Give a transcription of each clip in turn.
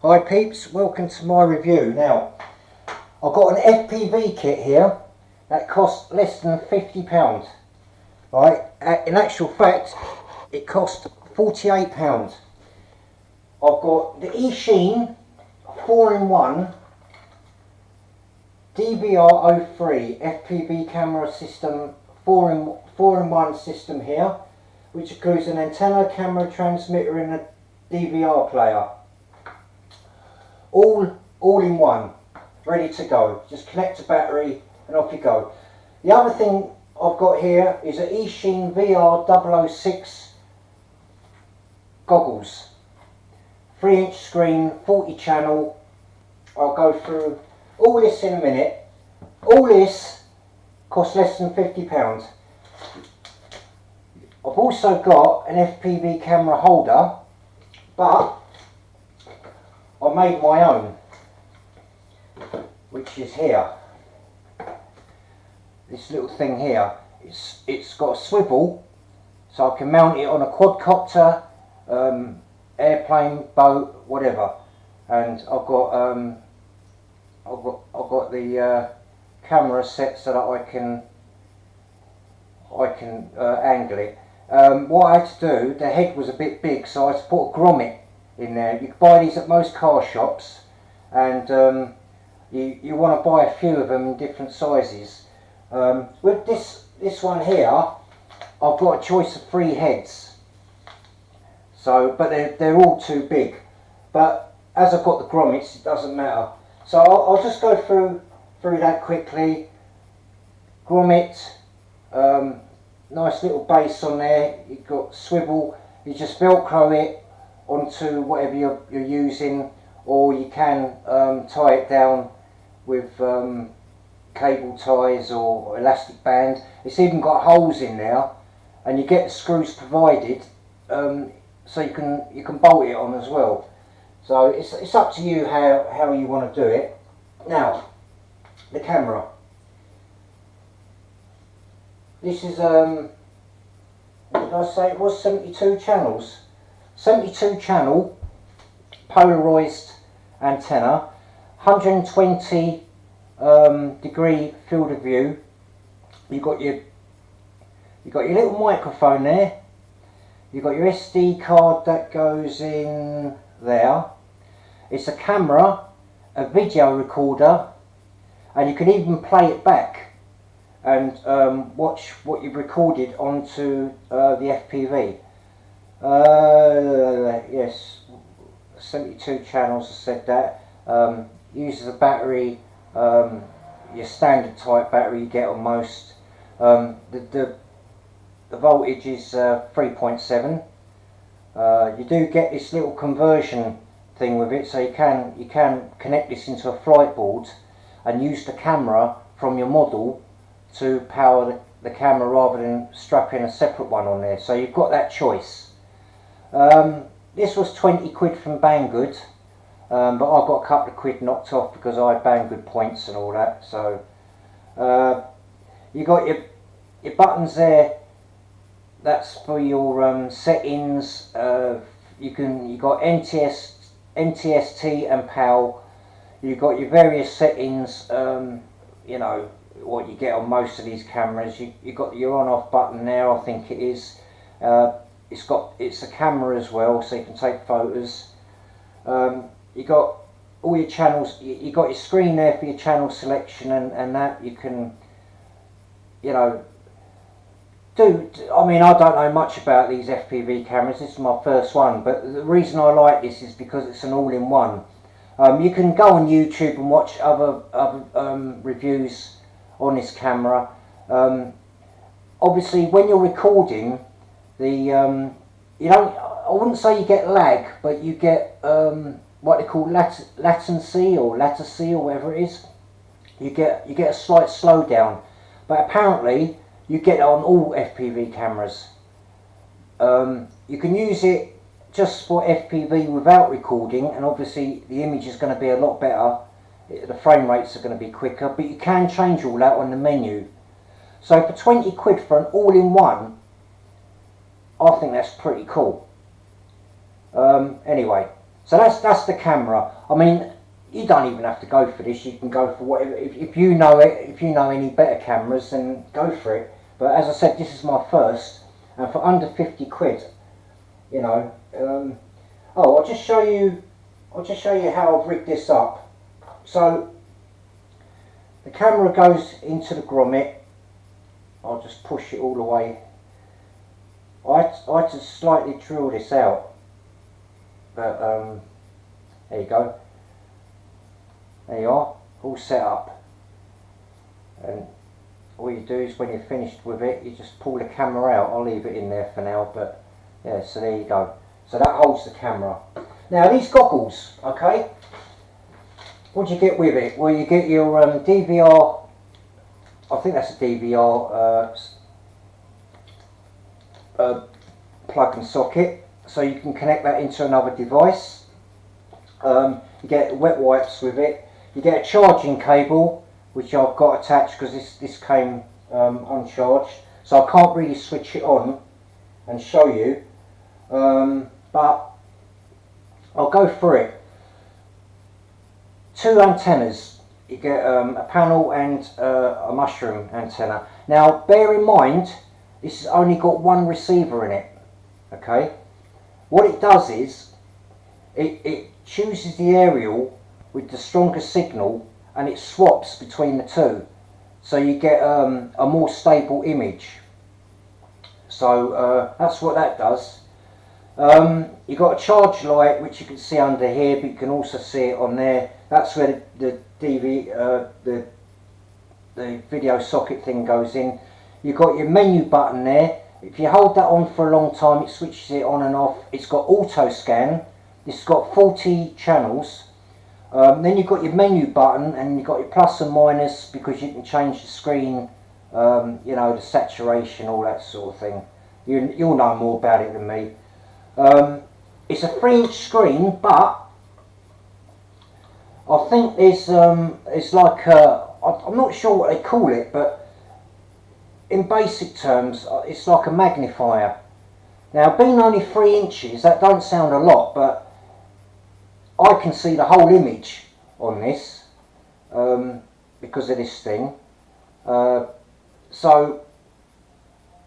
Hi peeps, welcome to my review. Now, I've got an FPV kit here that costs less than £50. Right? In actual fact, it cost £48. I've got the EACHINE 4-in-1 DVR03 FPV camera system, 4-in-1 system here, which includes an antenna, camera, transmitter and a DVR player. All in one, ready to go. Just connect a battery and off you go. The other thing I've got here is an EACHINE VR006 goggles. 3-inch screen, 40 channel. I'll go through all this in a minute. All this costs less than £50. I've also got an FPV camera holder, but I made my own, which is here. This little thing here. It's got a swivel, so I can mount it on a quadcopter, airplane, boat, whatever. And I've got the camera set so that I can angle it. What I had to do, the head was a bit big, so I had to put a grommet in there. You can buy these at most car shops, and you want to buy a few of them in different sizes. With this one here, I've got a choice of 3 heads. So, but they're all too big. But as I've got the grommets, it doesn't matter. So I'll just go through that quickly. Grommet, nice little base on there. You've got swivel. You just velcro it onto whatever you're using, or you can tie it down with cable ties or elastic band. It's even got holes in there, and you get the screws provided, so you can bolt it on as well. So it's up to you how you want to do it. Now, the camera. This is what did I say? It was 72 channels. 72 channel polarized antenna, 120 degree field of view. You've got your little microphone there. You've got your SD card that goes in there. It's a camera, a video recorder, and you can even play it back and watch what you've recorded onto the FPV. Yes, 72 channels, I said that. Uses a battery, your standard type battery you get on most. The voltage is 3.7. You do get this little conversion thing with it, so you can connect this into a flight board and use the camera from your model to power the camera rather than strapping a separate one on there. So you've got that choice. This was 20 quid from Banggood, but I got a couple of quid knocked off because I had Banggood points and all that. So you got your buttons there. That's for your settings. You got NTST and PAL. You got your various settings. You know what you get on most of these cameras. You got your on/off button there. I think it is. It's a camera as well, so you can take photos. You got all your channels. You got your screen there for your channel selection and that you can, you know, do. I mean, I don't know much about these FPV cameras. This is my first one, but the reason I like this is because it's an all-in-one. You can go on YouTube and watch other reviews on this camera. Obviously, when you're recording, I wouldn't say you get lag, but you get what they call latency or whatever it is. You get a slight slowdown, but apparently you get it on all FPV cameras. You can use it just for FPV without recording, and obviously the image is going to be a lot better. The frame rates are going to be quicker, but you can change all that on the menu. So for 20 quid for an all-in-one, I think that's pretty cool. Anyway, So that's the camera. I mean, you don't even have to go for this. You can go for whatever. If you know it, if you know any better cameras, then go for it. But as I said, this is my first, and for under 50 quid, you know. Oh, I'll just show you how I've rigged this up. So the camera goes into the grommet. I'll just push it all the way. I had to slightly drill this out, but there you go. There you are, all set up. And all you do is when you're finished with it, you just pull the camera out. I'll leave it in there for now, but yeah, so there you go. So that holds the camera. Now these goggles, okay, what do you get with it? Well, you get your DVR, I think that's a DVR plug and socket, so you can connect that into another device. You get wet wipes with it. You get a charging cable, which I've got attached because this came uncharged, so I can't really switch it on and show you, but I'll go through it. 2 antennas. You get a panel and a mushroom antenna. Now bear in mind, this has only got one receiver in it. Okay, what it does is it chooses the aerial with the strongest signal and it swaps between the two, so you get a more stable image. So that's what that does. You've got a charge light which you can see under here, but you can also see it on there. That's where the video socket thing goes in. You've got your menu button there. If you hold that on for a long time, it switches it on and off. It's got auto scan. It's got 40 channels. Then you've got your menu button, and you've got your plus and minus because you can change the screen, you know, the saturation, all that sort of thing. You'll know more about it than me. It's a 3-inch screen, but I think there's it's like I'm not sure what they call it, but in basic terms, it's like a magnifier. Now, being only 3 inches, that don't sound a lot, but I can see the whole image on this because of this thing. So,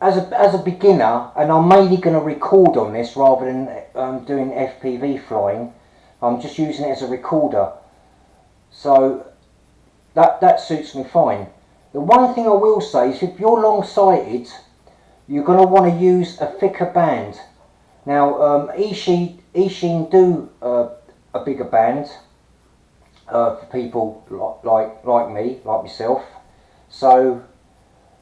as a beginner, and I'm mainly going to record on this rather than doing FPV flying, I'm just using it as a recorder. So, that suits me fine. The one thing I will say is if you're long-sighted, you're going to want to use a thicker band. Now, EACHINE do a bigger band for people like me, like myself. So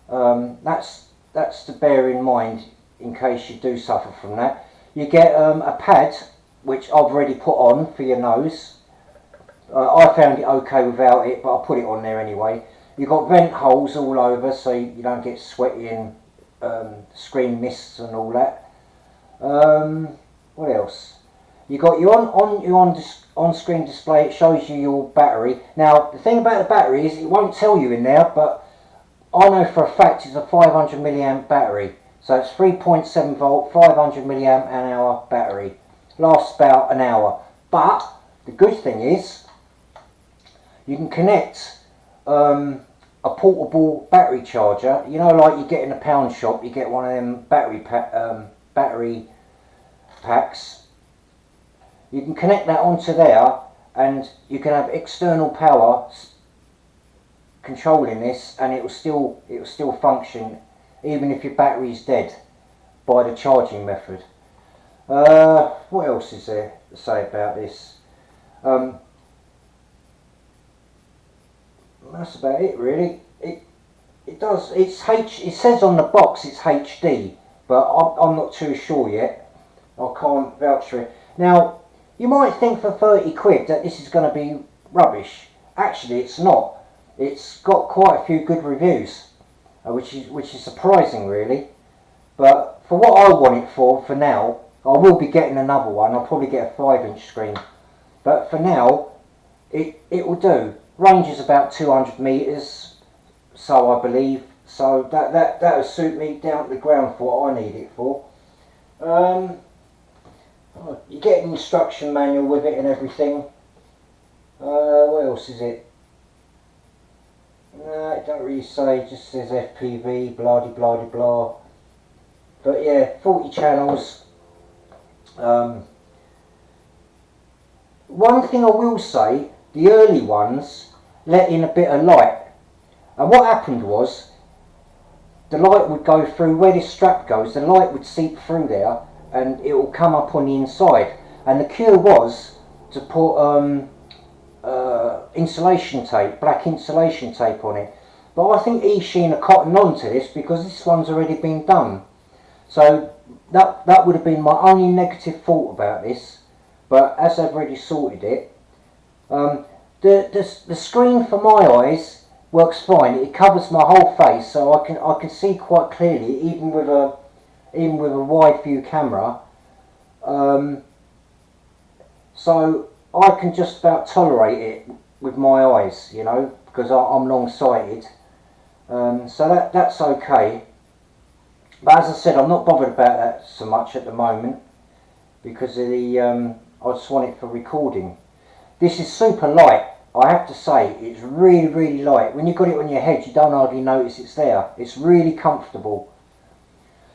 that's to bear in mind in case you do suffer from that. You get a pad which I've already put on for your nose. I found it okay without it, but I put it on there anyway. You've got vent holes all over so you don't get sweaty and screen mists and all that. What else? You got your on-screen display. It shows you your battery. Now the thing about the battery is it won't tell you in there, but I know for a fact it's a 500 milliamp battery. So it's 3.7 volt, 500 milliamp an hour battery. Lasts about an hour. But the good thing is you can connect a portable battery charger. You know, like you get in a pound shop, you get one of them battery packs. You can connect that onto there, and you can have external power controlling this, and it will still function even if your battery is dead by the charging method. What else is there to say about this? That's about it really. It says on the box it's HD, but I'm not too sure yet. I can't vouch for it. Now, you might think for 30 quid that this is going to be rubbish. Actually, it's not. It's got quite a few good reviews, which is surprising really. But for what I want it for now, I will be getting another one. I'll probably get a 5-inch screen. But for now, it will do. Range is about 200 metres, so I believe. So that will suit me down to the ground for what I need it for. Oh, you get an instruction manual with it and everything. What else is it? No, it don't really say, it just says FPV, blah de blah de blah. But yeah, 40 channels. One thing I will say, the early ones let in a bit of light. And what happened was, the light would go through where this strap goes, the light would seep through there and it will come up on the inside. And the cure was to put insulation tape, black insulation tape on it. But I think EACHINE are cotton on to this because this one's already been done. So that would have been my only negative thought about this. But as I've already sorted it, the screen for my eyes works fine. It covers my whole face, so I can see quite clearly, even with a wide view camera. So I can just about tolerate it with my eyes, you know, because I'm long sighted. So that's okay. But as I said, I'm not bothered about that so much at the moment because of the I just want it for recording. This is super light, I have to say. It's really, really light. When you've got it on your head, you don't hardly notice it's there. It's really comfortable.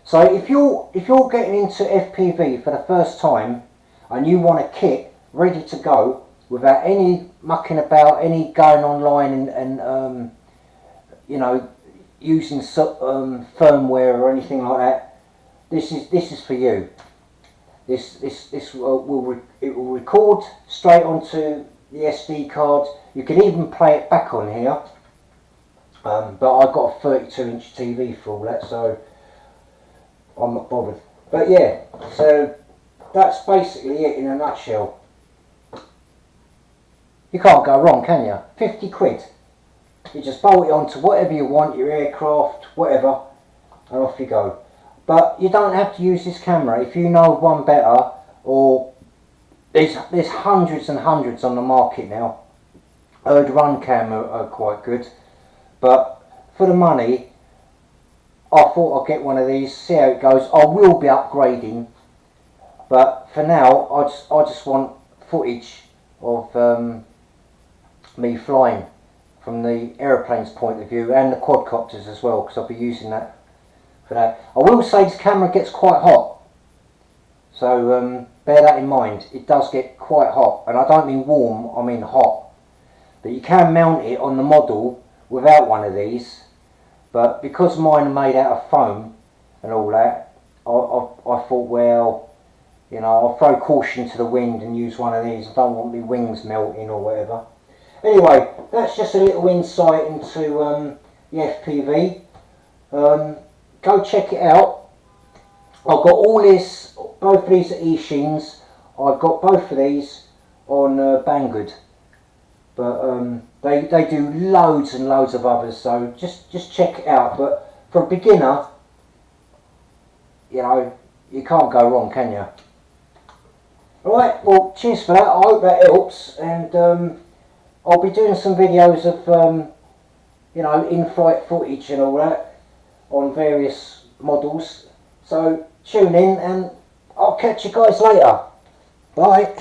So if you're getting into FPV for the first time and you want a kit ready to go without any mucking about, any going online and you know, using firmware or anything like that, this is for you. This will record straight onto the SD card. You can even play it back on here, but I've got a 32-inch TV for all that, so I'm not bothered. But yeah, so that's basically it in a nutshell. You can't go wrong, can you? 50 quid. You just bolt it onto whatever you want, your aircraft, whatever, and off you go. But you don't have to use this camera if you know one better, or there's hundreds and hundreds on the market now. Run camera are quite good, but for the money, I thought I'd get one of these, see how it goes. I will be upgrading, but for now, I just want footage of me flying from the aeroplane's point of view and the quadcopters as well, because I'll be using that for that. I will say this camera gets quite hot, so bear that in mind. It does get quite hot, and I don't mean warm, I mean hot. But you can mount it on the model without one of these, but because mine are made out of foam and all that, I thought, well, you know, I'll throw caution to the wind and use one of these. I don't want my wings melting or whatever. Anyway, that's just a little insight into the FPV. Go check it out. I've got all this, both of these are EACHINEs. I've got both of these on Banggood. But they do loads and loads of others, so just check it out. But for a beginner, you know, you can't go wrong, can you? Alright, well, cheers for that. I hope that helps, and I'll be doing some videos of you know, in-flight footage and all that on various models. So tune in, and I'll catch you guys later. Bye.